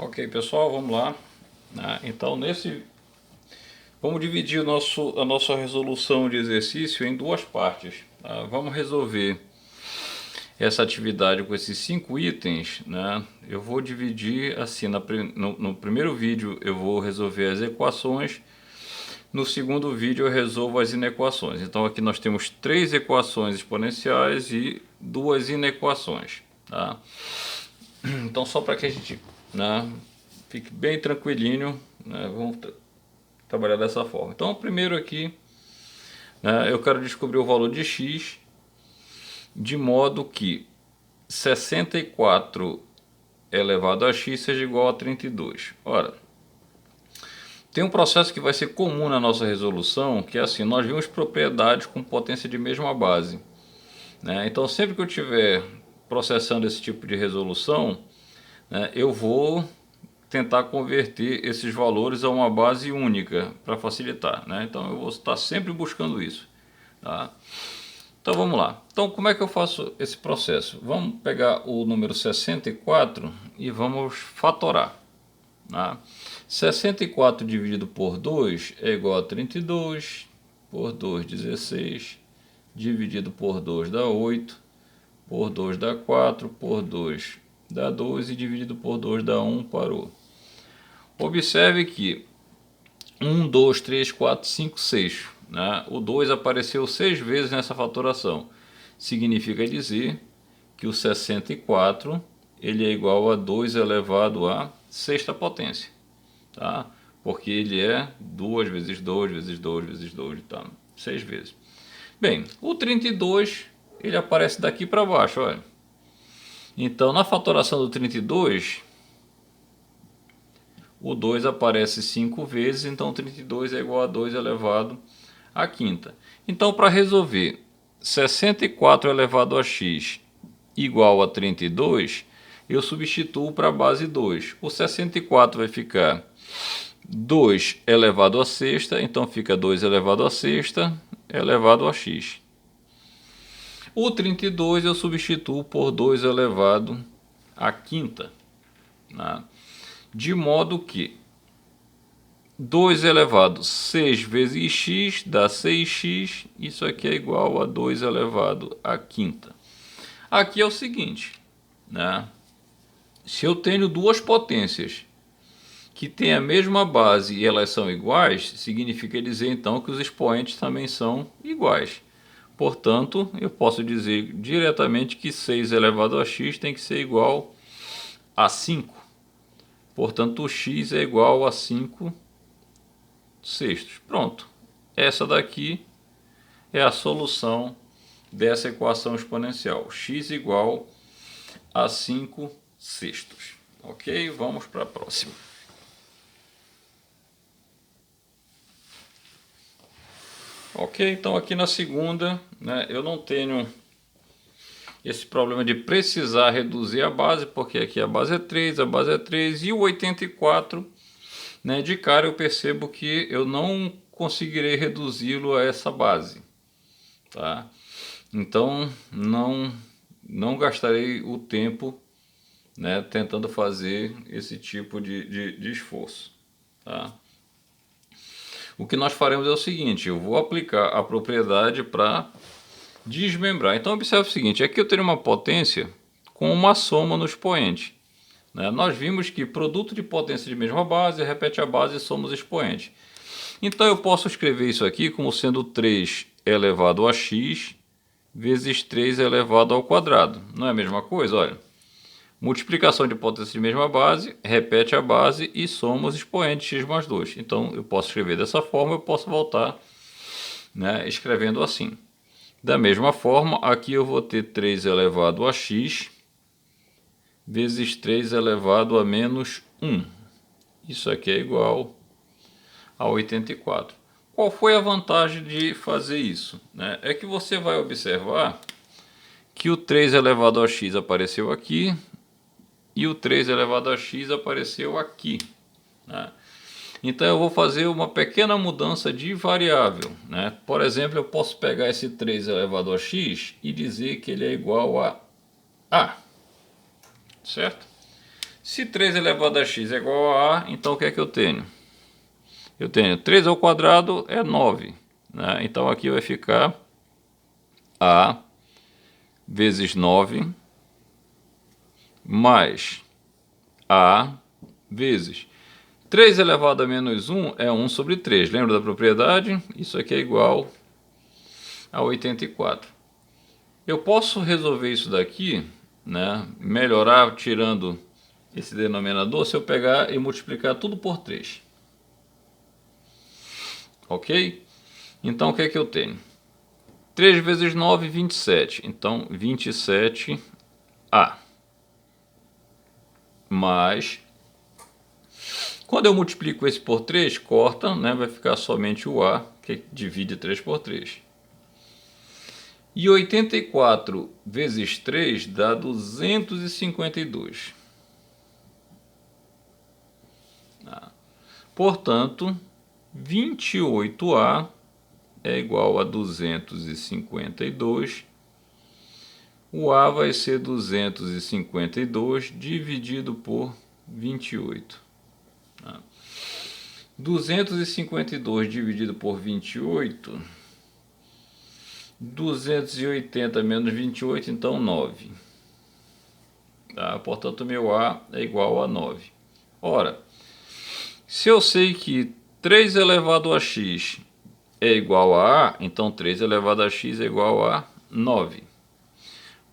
Ok, pessoal, vamos lá. Então, vamos dividir a nossa resolução de exercício em duas partes. Vamos resolver essa atividade com esses 5 itens. Eu vou dividir assim, no primeiro vídeo eu vou resolver as equações, no segundo vídeo eu resolvo as inequações. Então aqui nós temos 3 equações exponenciais e 2 inequações. Tá? Então só para que a gente fique bem tranquilinho, vamos trabalhar dessa forma. Então primeiro aqui, eu quero descobrir o valor de x, de modo que 64 elevado a x seja igual a 32. Ora, tem um processo que vai ser comum na nossa resolução, que é assim, nós vimos propriedades com potência de mesma base. Então sempre que eu estiver processando esse tipo de resolução, eu vou tentar converter esses valores a uma base única para facilitar. Então eu vou estar sempre buscando isso. Tá? Então vamos lá. Então como é que eu faço esse processo? Vamos pegar o número 64 e vamos fatorar. 64 dividido por 2 é igual a 32, por 2, 16, dividido por 2 dá 8, por 2 dá 4, por 2 dá 12, dividido por 2 dá 1, parou. Observe que 1, 2, 3, 4, 5, 6. O 2 apareceu 6 vezes nessa fatoração. Significa dizer que o 64 ele é igual a 2 elevado à sexta potência. Tá? Porque ele é 2 vezes 2 vezes 2 vezes 2, tá? 6 vezes. Bem, o 32 ele aparece daqui para baixo, olha. Então na fatoração do 32, o 2 aparece 5 vezes, então 32 é igual a 2 elevado à quinta. Então para resolver 64 elevado a x igual a 32, eu substituo para a base 2. O 64 vai ficar 2 elevado a sexta, então fica 2 elevado a sexta elevado a x. O 32 eu substituo por 2 elevado à quinta. De modo que 2 elevado a 6 vezes x dá 6x, isso aqui é igual a 2 elevado à quinta. Aqui é o seguinte, se eu tenho duas potências que têm a mesma base e elas são iguais, significa dizer então que os expoentes também são iguais. Portanto, eu posso dizer diretamente que 6 elevado a x tem que ser igual a 5. Portanto, o x é igual a 5 sextos. Pronto. Essa daqui é a solução dessa equação exponencial. X igual a 5 sextos. Ok? Vamos para a próxima. Ok, então aqui na segunda, eu não tenho esse problema de precisar reduzir a base, porque aqui a base é 3, e o 84, de cara eu percebo que eu não conseguirei reduzi-lo a essa base. Tá? Então não gastarei o tempo tentando fazer esse tipo de esforço. Tá? O que nós faremos é o seguinte, eu vou aplicar a propriedade para desmembrar. Então observe o seguinte, aqui eu tenho uma potência com uma soma no expoente. Nós vimos que produto de potência de mesma base repete a base e soma os expoentes. Então eu posso escrever isso aqui como sendo 3 elevado a x vezes 3 elevado ao quadrado. Não é a mesma coisa? Olha, multiplicação de potência de mesma base, repete a base e soma os expoentes x mais 2. Então eu posso escrever dessa forma, eu posso voltar escrevendo assim. Da mesma forma, aqui eu vou ter 3 elevado a x vezes 3 elevado a menos 1. Isso aqui é igual a 84. Qual foi a vantagem de fazer isso? É que você vai observar que o 3 elevado a x apareceu aqui e o 3 elevado a x apareceu aqui. Então eu vou fazer uma pequena mudança de variável. Por exemplo, eu posso pegar esse 3 elevado a x e dizer que ele é igual a A. Certo? Se 3 elevado a x é igual a A, então o que é que eu tenho? Eu tenho 3 ao quadrado é 9. Né? Então aqui vai ficar A vezes 9 mais A vezes 3 elevado a menos 1 é 1 sobre 3. Lembra da propriedade? Isso aqui é igual a 84. Eu posso resolver isso daqui, né? Melhorar tirando esse denominador se eu pegar e multiplicar tudo por 3. Ok? Então o que é que eu tenho? 3 vezes 9, 27. Então 27A. Mais... Quando eu multiplico esse por 3, corta, né? Vai ficar somente o A, que divide 3 por 3. E 84 vezes 3 dá 252. Portanto, 28A é igual a 252. O A vai ser 252 dividido por 28. 252 dividido por 28, 280 menos 28, então 9. Tá? Portanto, meu A é igual a 9. Ora, se eu sei que 3 elevado a x é igual a A, então 3 elevado a x é igual a 9.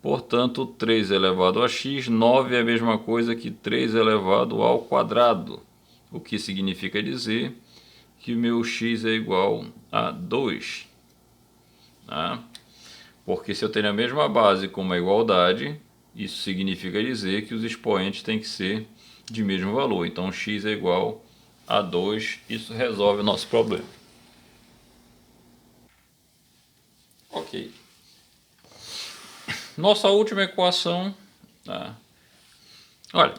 Portanto, 3 elevado a x, 9 é a mesma coisa que 3 elevado ao quadrado. O que significa dizer que o meu x é igual a 2. Tá? Porque se eu tenho a mesma base com uma igualdade, isso significa dizer que os expoentes têm que ser de mesmo valor. Então x é igual a 2. Isso resolve o nosso problema. Ok. Nossa última equação. Tá? Olha,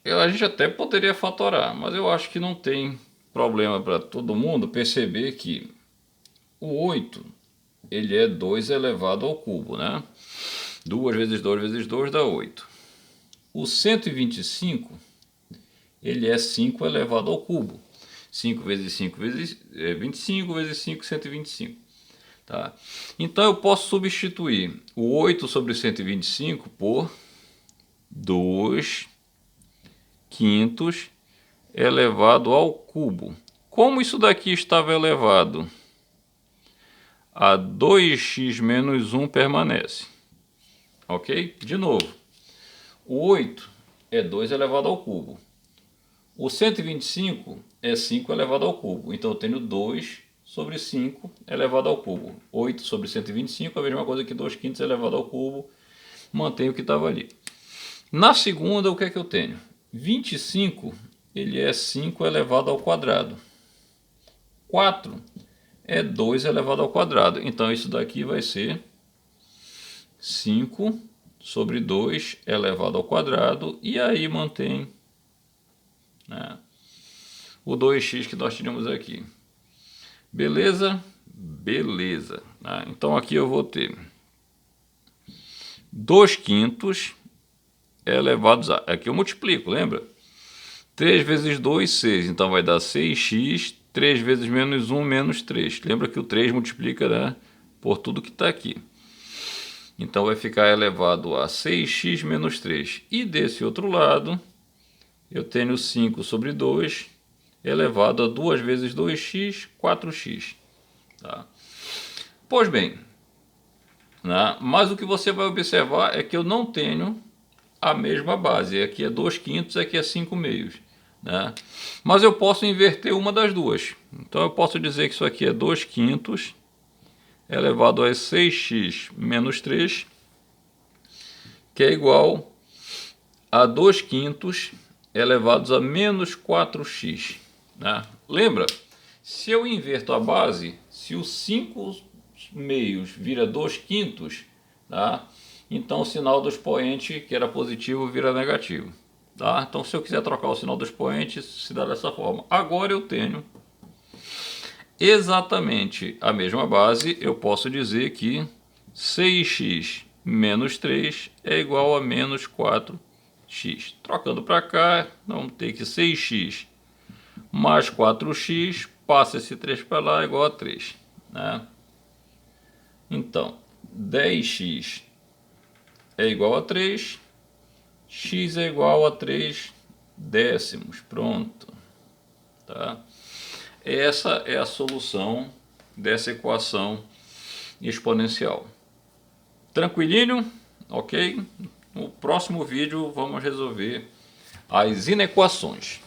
a gente até poderia fatorar, mas eu acho que não tem problema para todo mundo perceber que o 8 ele é 2 elevado ao cubo, né? 2 vezes 2 vezes 2 dá 8. O 125 ele é 5 elevado ao cubo. 5 vezes 5 vezes 25 vezes 5, 125. Tá? Então eu posso substituir o 8 sobre 125 por 2 quintos elevado ao cubo. Como isso daqui estava elevado a 2x menos 1 permanece. Ok? De novo, o 8 é 2 elevado ao cubo. O 125 é 5 elevado ao cubo. Então eu tenho 2 sobre 5 elevado ao cubo. 8 sobre 125 é a mesma coisa que 2 quintos elevado ao cubo. Mantém o que estava ali. Na segunda, o que é que eu tenho? 25 ele é 5 elevado ao quadrado. 4 é 2 elevado ao quadrado. Então isso daqui vai ser 5 sobre 2 elevado ao quadrado. E aí mantém, né, o 2x que nós tínhamos aqui. Beleza? Beleza. Né? Então aqui eu vou ter 2 quintos elevados a... Aqui eu multiplico, lembra? 3 vezes 2, 6. Então vai dar 6x. 3 vezes menos 1, menos 3. Lembra que o 3 multiplica, né, por tudo que está aqui. Então vai ficar elevado a 6x menos 3. E desse outro lado, eu tenho 5 sobre 2 elevado a 2 vezes 2x, 4x. Tá? Pois bem, né, mas o que você vai observar é que eu não tenho a mesma base. Aqui é 2 quintos, aqui é 5 meios. Né? Mas eu posso inverter uma das duas. Então eu posso dizer que isso aqui é 2 quintos elevado a 6x menos 3, que é igual a 2 quintos elevados a menos 4x. Né? Lembra? Se eu inverto a base, se os 5 meios vira 2 quintos, tá? Então o sinal do expoente, que era positivo, vira negativo. Tá? Então, se eu quiser trocar o sinal do expoente, se dá dessa forma. Agora eu tenho exatamente a mesma base. Eu posso dizer que 6x menos 3 é igual a menos 4x. x. Trocando para cá, vamos ter que 6x mais 4x, passa esse 3 para lá, igual a 3. Né? Então, 10x é igual a 3, x é igual a 3 décimos. Pronto. Tá? Essa é a solução dessa equação exponencial. Tranquilinho? Ok? No próximo vídeo vamos resolver as inequações.